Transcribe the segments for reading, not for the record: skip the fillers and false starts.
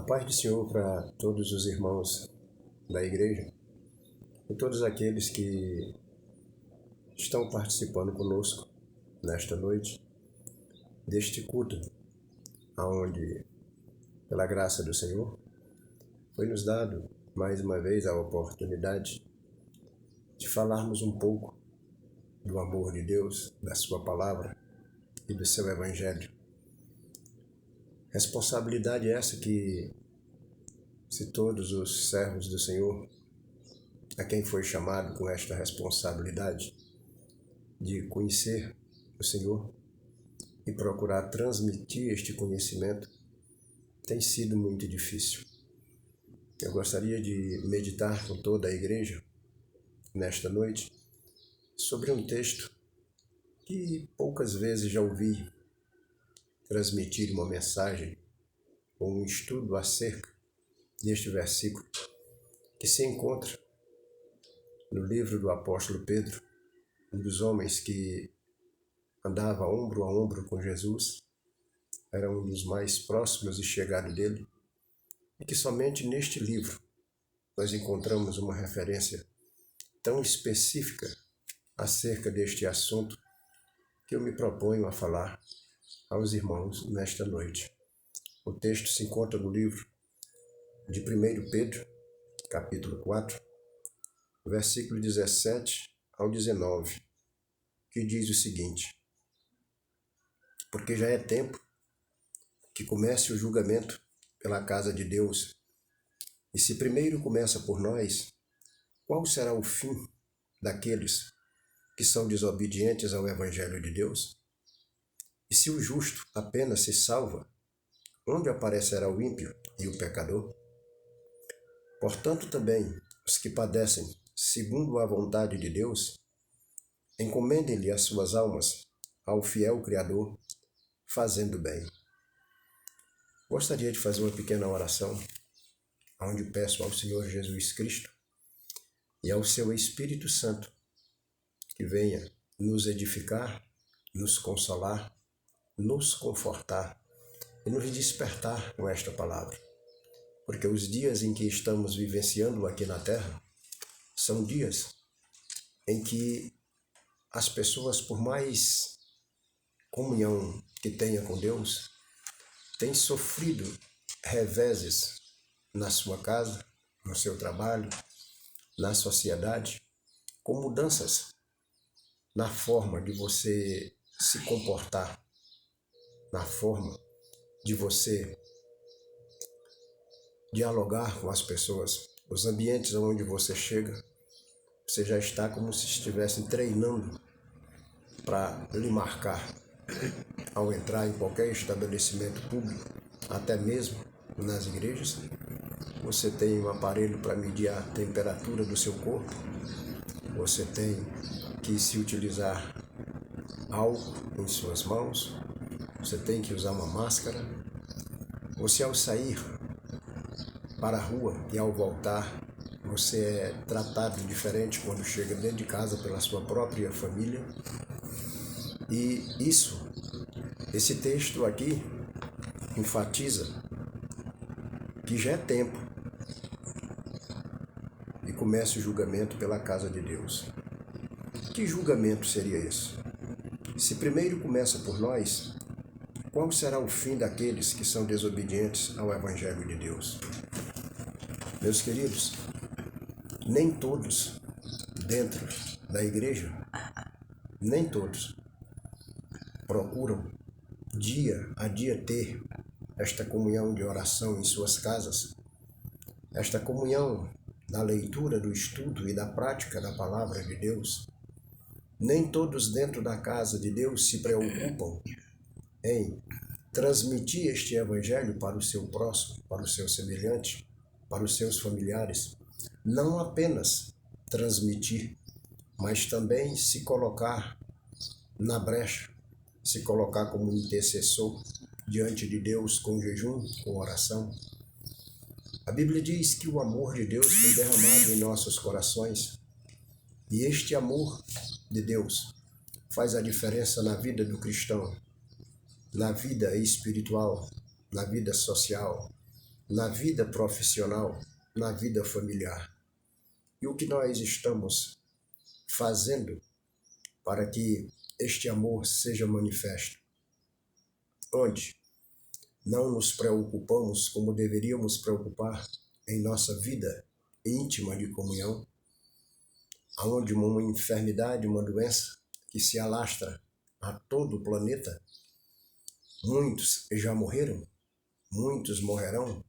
paz do Senhor para todos os irmãos da igreja e todos aqueles que estão participando conosco nesta noite deste culto, onde, pela graça do Senhor, foi nos dado mais uma vez a oportunidade de falarmos um pouco do amor de Deus, da sua palavra e do seu evangelho. Responsabilidade essa que, se todos os servos do Senhor, a quem foi chamado com esta responsabilidade de conhecer o Senhor e procurar transmitir este conhecimento, tem sido muito difícil. Eu gostaria de meditar com toda a igreja nesta noite sobre um texto que poucas vezes já ouvi transmitir uma mensagem ou um estudo acerca deste versículo, que se encontra no livro do apóstolo Pedro, um dos homens que andava ombro a ombro com Jesus, era um dos mais próximos e chegados dele, e que somente neste livro nós encontramos uma referência tão específica acerca deste assunto que eu me proponho a falar aos irmãos nesta noite. O texto se encontra no livro de 1 Pedro, capítulo 4, versículo 17 ao 19, que diz o seguinte: porque já é tempo que comece o julgamento pela casa de Deus, e se primeiro começa por nós, qual será o fim daqueles que são desobedientes ao evangelho de Deus? E se o justo apenas se salva, onde aparecerá o ímpio e o pecador? Portanto, também os que padecem segundo a vontade de Deus, encomendem-lhe as suas almas ao fiel Criador, fazendo bem. Gostaria de fazer uma pequena oração, onde peço ao Senhor Jesus Cristo e ao seu Espírito Santo que venha nos edificar, nos consolar, nos confortar e nos despertar com esta palavra. Porque os dias em que estamos vivenciando aqui na Terra são dias em que as pessoas, por mais comunhão que tenham com Deus, têm sofrido reveses na sua casa, no seu trabalho, na sociedade, com mudanças na forma de você se comportar, na forma de você dialogar com as pessoas. Os ambientes onde você chega, você já está como se estivesse treinando para lhe marcar ao entrar em qualquer estabelecimento público, até mesmo nas igrejas. Você tem um aparelho para medir a temperatura do seu corpo, você tem que se utilizar álcool em suas mãos, você tem que usar uma máscara. Você, ao sair para a rua e ao voltar, você é tratado diferente quando chega dentro de casa pela sua própria família. E esse texto aqui enfatiza que já é tempo e comece o julgamento pela casa de Deus. Que julgamento seria esse? Se primeiro começa por nós, qual será o fim daqueles que são desobedientes ao evangelho de Deus? Meus queridos, nem todos dentro da igreja, nem todos procuram dia a dia ter esta comunhão de oração em suas casas, esta comunhão da leitura, do estudo e da prática da palavra de Deus. Nem todos dentro da casa de Deus se preocupam em transmitir este evangelho para o seu próximo, para o seu semelhante, para os seus familiares. Não apenas transmitir, mas também se colocar na brecha, se colocar como intercessor diante de Deus com jejum, com oração. A Bíblia diz que o amor de Deus foi derramado em nossos corações, e este amor de Deus faz a diferença na vida do cristão, na vida espiritual, na vida social, na vida profissional, na vida familiar. E o que nós estamos fazendo para que este amor seja manifesto? Onde não nos preocupamos como deveríamos preocupar em nossa vida íntima de comunhão, aonde uma enfermidade, uma doença que se alastra a todo o planeta, muitos já morreram, muitos morrerão,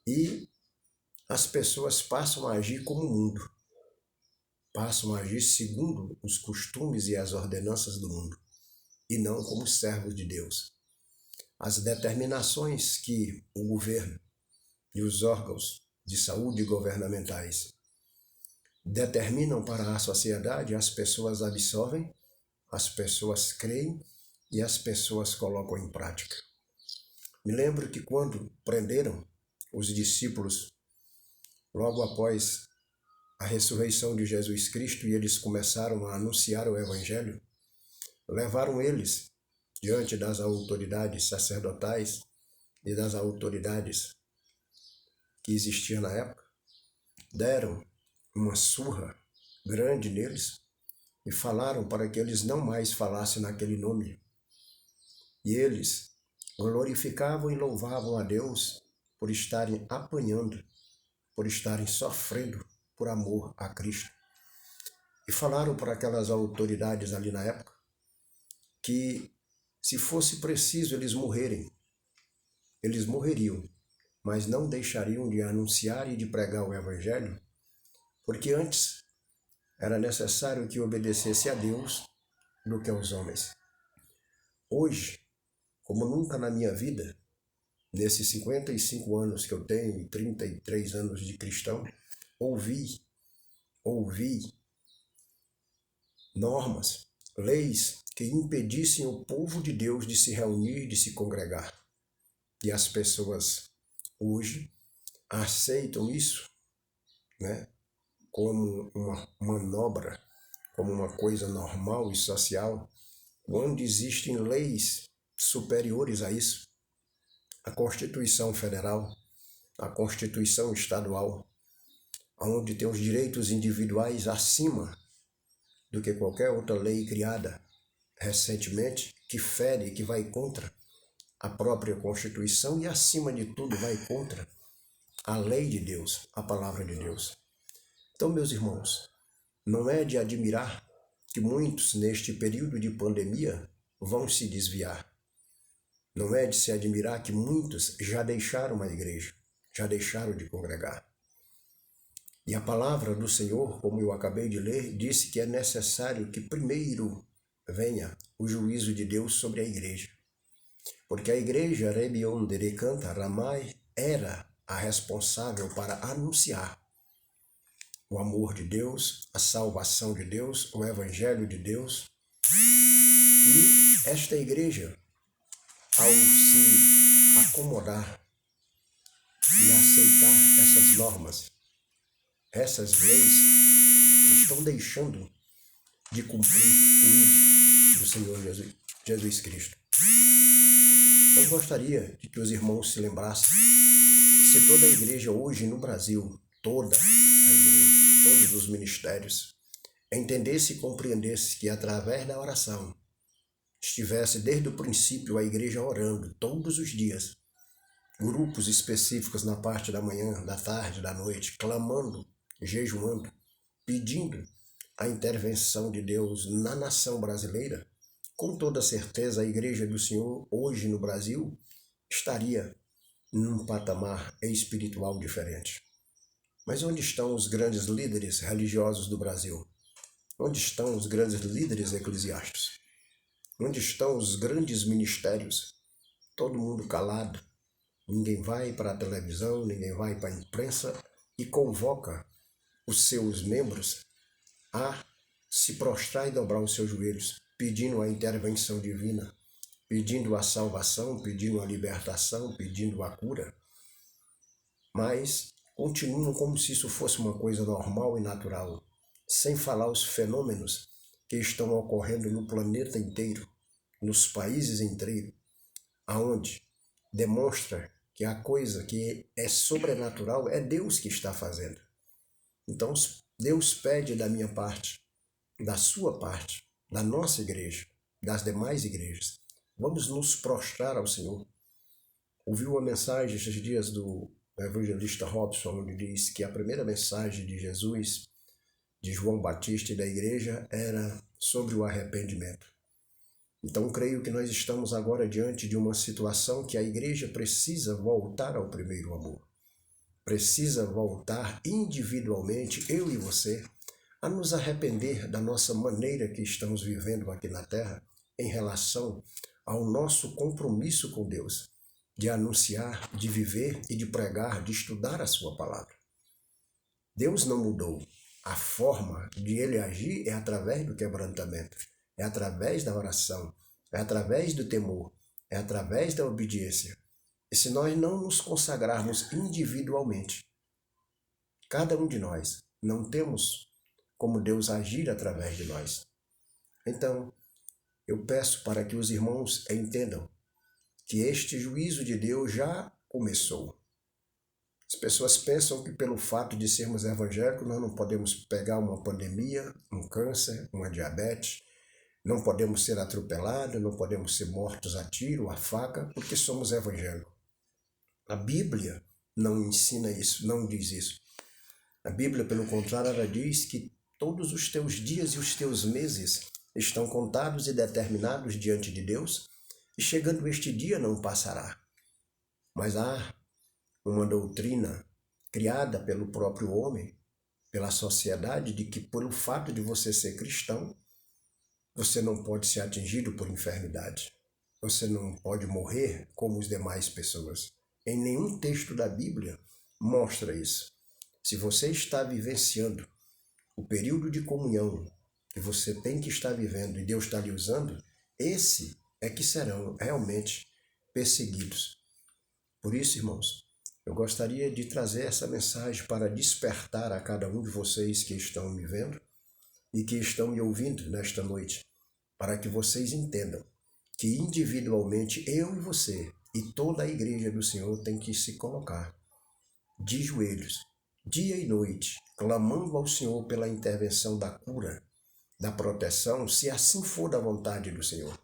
e as pessoas passam a agir como o mundo, passam a agir segundo os costumes e as ordenanças do mundo, e não como servos de Deus. As determinações que o governo e os órgãos de saúde governamentais determinam para a sociedade, as pessoas absorvem, as pessoas creem e as pessoas colocam em prática. Me lembro que quando prenderam os discípulos, logo após a ressurreição de Jesus Cristo, e eles começaram a anunciar o Evangelho, levaram eles diante das autoridades sacerdotais e das autoridades que existiam na época, deram uma surra grande neles e falaram para que eles não mais falassem naquele nome. E eles glorificavam e louvavam a Deus por estarem apanhando, por estarem sofrendo por amor a Cristo. E falaram para aquelas autoridades ali na época que, se fosse preciso eles morrerem, eles morreriam, mas não deixariam de anunciar e de pregar o Evangelho, porque antes era necessário que obedecesse a Deus do que aos homens. Hoje, como nunca na minha vida, nesses 55 anos que eu tenho e 33 anos de cristão, ouvi normas, leis que impedissem o povo de Deus de se reunir, de se congregar. E as pessoas hoje aceitam isso, né, como uma manobra, como uma coisa normal e social, quando existem leis superiores a isso. A Constituição Federal, a Constituição Estadual, onde tem os direitos individuais acima do que qualquer outra lei criada recentemente, que fere, que vai contra a própria Constituição e, acima de tudo, vai contra a lei de Deus, a palavra de Deus. Então, meus irmãos, não é de admirar que muitos, neste período de pandemia, vão se desviar. Não é de se admirar que muitos já deixaram a igreja, já deixaram de congregar. E a palavra do Senhor, como eu acabei de ler, disse que é necessário que primeiro venha o juízo de Deus sobre a igreja. Porque a igreja, Rebion Derecanta Ramai, era a responsável para anunciar o amor de Deus, a salvação de Deus, o evangelho de Deus. E esta igreja, ao se acomodar e aceitar essas normas, essas leis, estão deixando de cumprir o ID do Senhor Jesus Cristo. Eu gostaria de que os irmãos se lembrassem que, se toda a igreja hoje no Brasil, toda a igreja, todos os ministérios, entendesse e compreendesse que, através da oração, estivesse desde o princípio a igreja orando todos os dias, grupos específicos na parte da manhã, da tarde, da noite, clamando, jejuando, pedindo a intervenção de Deus na nação brasileira, com toda certeza a igreja do Senhor hoje no Brasil estaria num patamar espiritual diferente. Mas onde estão os grandes líderes religiosos do Brasil? Onde estão os grandes líderes eclesiásticos? Onde estão os grandes ministérios? Todo mundo calado. Ninguém vai para a televisão, ninguém vai para a imprensa e convoca os seus membros a se prostrar e dobrar os seus joelhos, pedindo a intervenção divina, pedindo a salvação, pedindo a libertação, pedindo a cura. Mas continuam como se isso fosse uma coisa normal e natural, sem falar os fenômenos que estão ocorrendo no planeta inteiro, nos países inteiros, aonde demonstra que a coisa que é sobrenatural é Deus que está fazendo. Então, Deus pede da minha parte, da sua parte, da nossa igreja, das demais igrejas. Vamos nos prostrar ao Senhor. Ouvi uma mensagem esses dias do evangelista Robson, onde diz que a primeira mensagem de Jesus, de João Batista e da igreja era sobre o arrependimento. Então, creio que nós estamos agora diante de uma situação que a igreja precisa voltar ao primeiro amor. Precisa voltar individualmente, eu e você, a nos arrepender da nossa maneira que estamos vivendo aqui na Terra em relação ao nosso compromisso com Deus, de anunciar, de viver e de pregar, de estudar a sua palavra. Deus não mudou. A forma de Ele agir é através do quebrantamento, é através da oração, é através do temor, é através da obediência. E se nós não nos consagrarmos individualmente, cada um de nós, não temos como Deus agir através de nós. Então, eu peço para que os irmãos entendam que este juízo de Deus já começou. As pessoas pensam que pelo fato de sermos evangélicos nós não podemos pegar uma pandemia, um câncer, uma diabetes, não podemos ser atropelados, não podemos ser mortos a tiro, a faca, porque somos evangélicos. A Bíblia não ensina isso, não diz isso. A Bíblia, pelo contrário, ela diz que todos os teus dias e os teus meses estão contados e determinados diante de Deus, e chegando este dia não passará. Mas há uma doutrina criada pelo próprio homem, pela sociedade, de que pelo fato de você ser cristão, você não pode ser atingido por enfermidade. Você não pode morrer como as demais pessoas. Em nenhum texto da Bíblia mostra isso. Se você está vivenciando o período de comunhão que você tem que estar vivendo e Deus está lhe usando, esse é que serão realmente perseguidos. Por isso, irmãos, eu gostaria de trazer essa mensagem para despertar a cada um de vocês que estão me vendo e que estão me ouvindo nesta noite, para que vocês entendam que individualmente eu e você e toda a igreja do Senhor tem que se colocar de joelhos, dia e noite, clamando ao Senhor pela intervenção da cura, da proteção, se assim for da vontade do Senhor.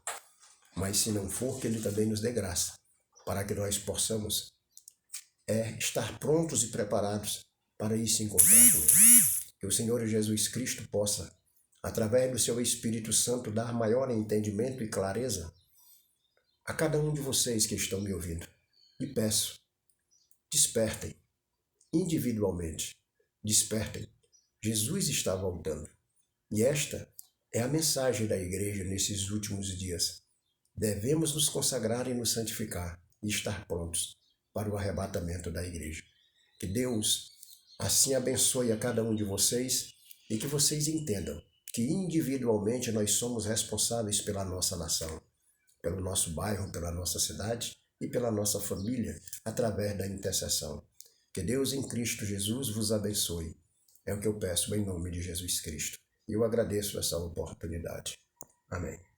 Mas se não for, que Ele também nos dê graça, para que nós possamos estar prontos e preparados para ir se encontrar com Ele. Que o Senhor Jesus Cristo possa, através do seu Espírito Santo, dar maior entendimento e clareza a cada um de vocês que estão me ouvindo. E peço, despertem, individualmente, despertem. Jesus está voltando. E esta é a mensagem da igreja nesses últimos dias. Devemos nos consagrar e nos santificar e estar prontos para o arrebatamento da igreja. Que Deus assim abençoe a cada um de vocês e que vocês entendam que individualmente nós somos responsáveis pela nossa nação, pelo nosso bairro, pela nossa cidade e pela nossa família, através da intercessão. Que Deus em Cristo Jesus vos abençoe. É o que eu peço em nome de Jesus Cristo. E eu agradeço essa oportunidade. Amém.